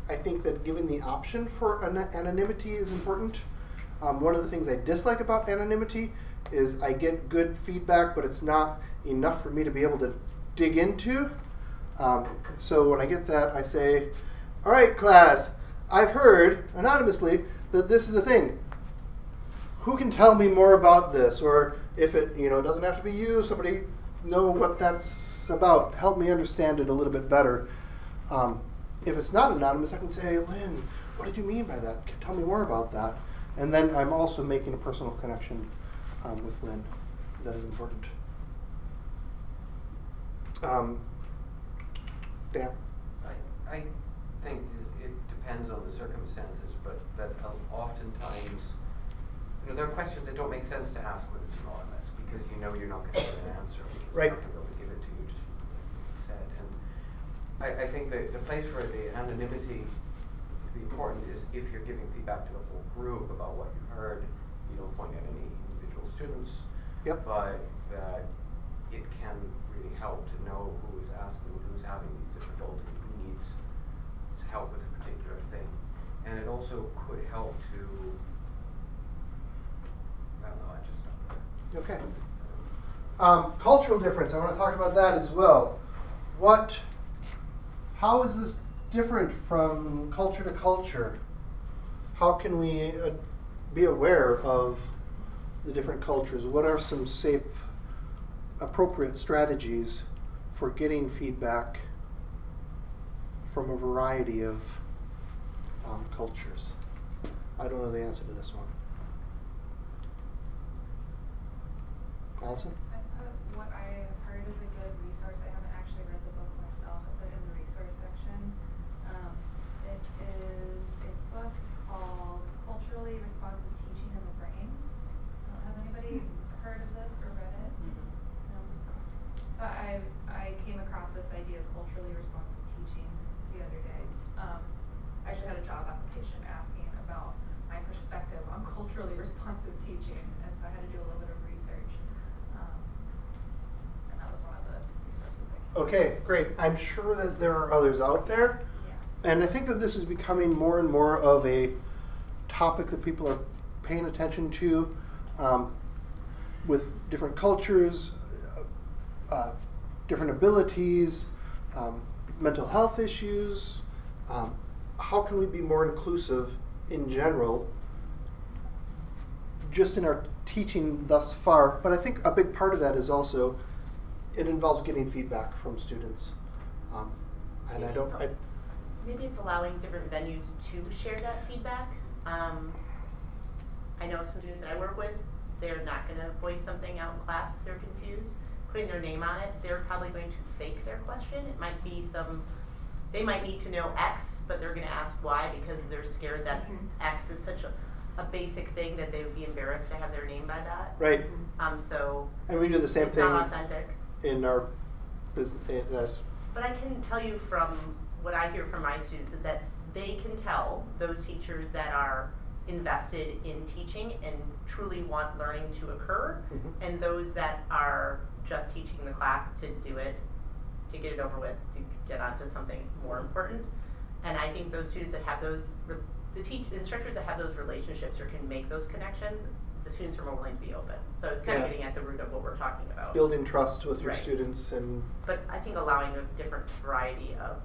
I think that giving the option for anonymity is important. One of the things I dislike about anonymity is I get good feedback, but it's not enough for me to be able to dig into. So when I get that, I say, all right, class, I've heard anonymously that this is a thing. Who can tell me more about this? Or if it doesn't have to be you, somebody know what that's about. Help me understand it a little bit better. If it's not anonymous, I can say, hey, Lynn, what did you mean by that? Tell me more about that. And then I'm also making a personal connection with Lynn. That is important. Dan? I think it depends on the circumstances, but that oftentimes, there are questions that don't make sense to ask when it's anonymous, because you're not going to get an answer. Because Right. they're not going to be able to give it to you, just like you said. And I think that the place for the anonymity to be important is if you're giving feedback to the whole group about what you heard, you don't point at any individual students. Yep. But that it can really help to know who is asking, who's having these difficulties, who needs help with a particular thing. And it also could help to, I don't know, I just don't know. Okay. Cultural difference. I want to talk about that as well. How is this different from culture to culture? How can we be aware of the different cultures? What are some safe, appropriate strategies for getting feedback from a variety of cultures? I don't know the answer to this one. Allison? I put what I have heard is a good resource. I haven't actually read the book myself. I put it in the resource section. It is a book called Culturally Responsive Teaching in the Brain. Has anybody heard of this or read it? No. So I came across this idea of culturally responsive teaching the other day. I actually had a job application asking about my perspective on culturally responsive teaching, and so I had to do a little bit of research. And that was one of the resources I came Okay, great. I'm sure that there are others out there. Yeah. And I think that this is becoming more and more of a topic that people are paying attention to with different cultures, different abilities, mental health issues. How can we be more inclusive in general, just in our teaching thus far? But I think a big part of that is also, it involves getting feedback from students. And Maybe it's allowing different venues to share that feedback. I know some students that I work with, they're not going to voice something out in class if they're confused. Putting their name on it, they're probably going to fake their question. It might be they might need to know X, but they're going to ask Y because they're scared that X is such a basic thing that they would be embarrassed to have their name by that. Right. So and we do the same it's thing not authentic. in our business. But I can tell you from what I hear from my students is that they can tell those teachers that are invested in teaching and truly want learning to occur, and those that are just teaching the class to do it, to get it over with, to get on to something more important. And I think those students that have those, the instructors that have those relationships or can make those connections, the students are more willing to be open. So it's kind of getting at the root of what we're talking about. Building trust with your Right. students. But I think allowing a different variety of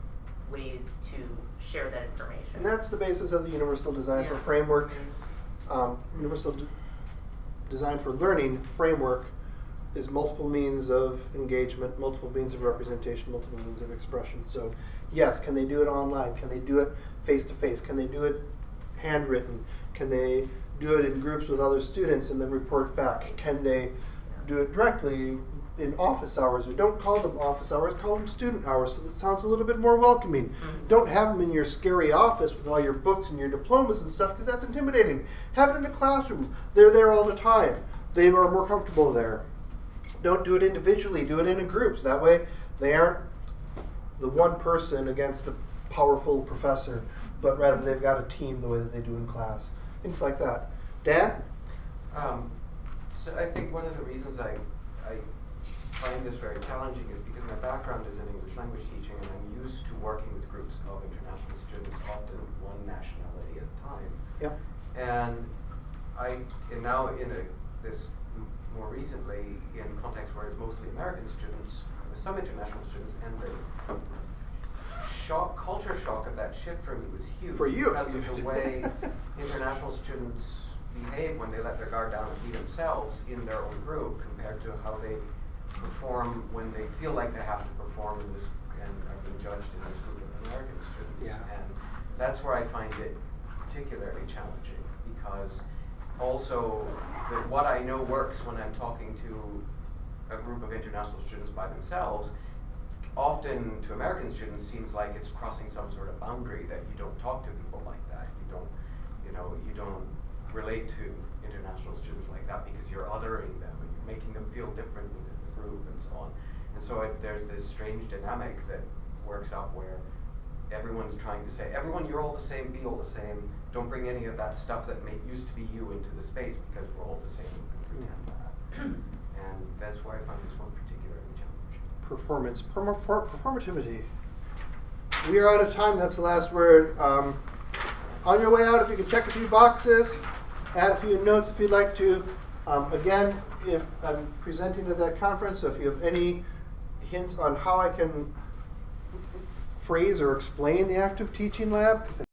ways to share that information. And that's the basis of the Universal Design for Yeah. Framework. Universal Design for Learning framework is multiple means of engagement, multiple means of representation, multiple means of expression. So yes, can they do it online? Can they do it face-to-face? Can they do it handwritten? Can they do it in groups with other students and then report back? Can they do it directly in office hours? Or don't call them office hours, call them student hours, so that sounds a little bit more welcoming. Don't have them in your scary office with all your books and your diplomas and stuff, because that's intimidating. Have it in the classroom. They're there all the time. They are more comfortable there. Don't do it individually, do it in groups. That way they aren't the one person against the powerful professor, but rather they've got a team the way that they do in class. Things like that. Dan? So I think one of the reasons I find this very challenging is because my background is in English language teaching, and I'm used to working with groups of international students, often one nationality at a time. Yep. And now this more recently in context where it's mostly American students with some international students, and the culture shock of that shift for me was huge. For you. Because of the way international students behave when they let their guard down and be themselves in their own group compared to how they perform when they feel like they have to perform in this and are being judged in this group of American students. Yeah. And that's where I find it particularly challenging, because also that what I know works when I'm talking to a group of international students by themselves, often to American students seems like it's crossing some sort of boundary, that you don't talk to people like that. You don't relate to international students like that because you're othering them and you're making them feel different within the group and so on. And so there's this strange dynamic that works out where everyone's trying to say, everyone, you're all the same, be all the same. Don't bring any of that stuff that used to be you into the space, because we're all the same. We can pretend that. And that's why I find this one particularly challenging. Performance, performativity. We are out of time. That's the last word. On your way out, if you can check a few boxes, add a few notes if you'd like to. Again, if I'm presenting at that conference, so if you have any hints on how I can phrase or explain the active teaching lab, because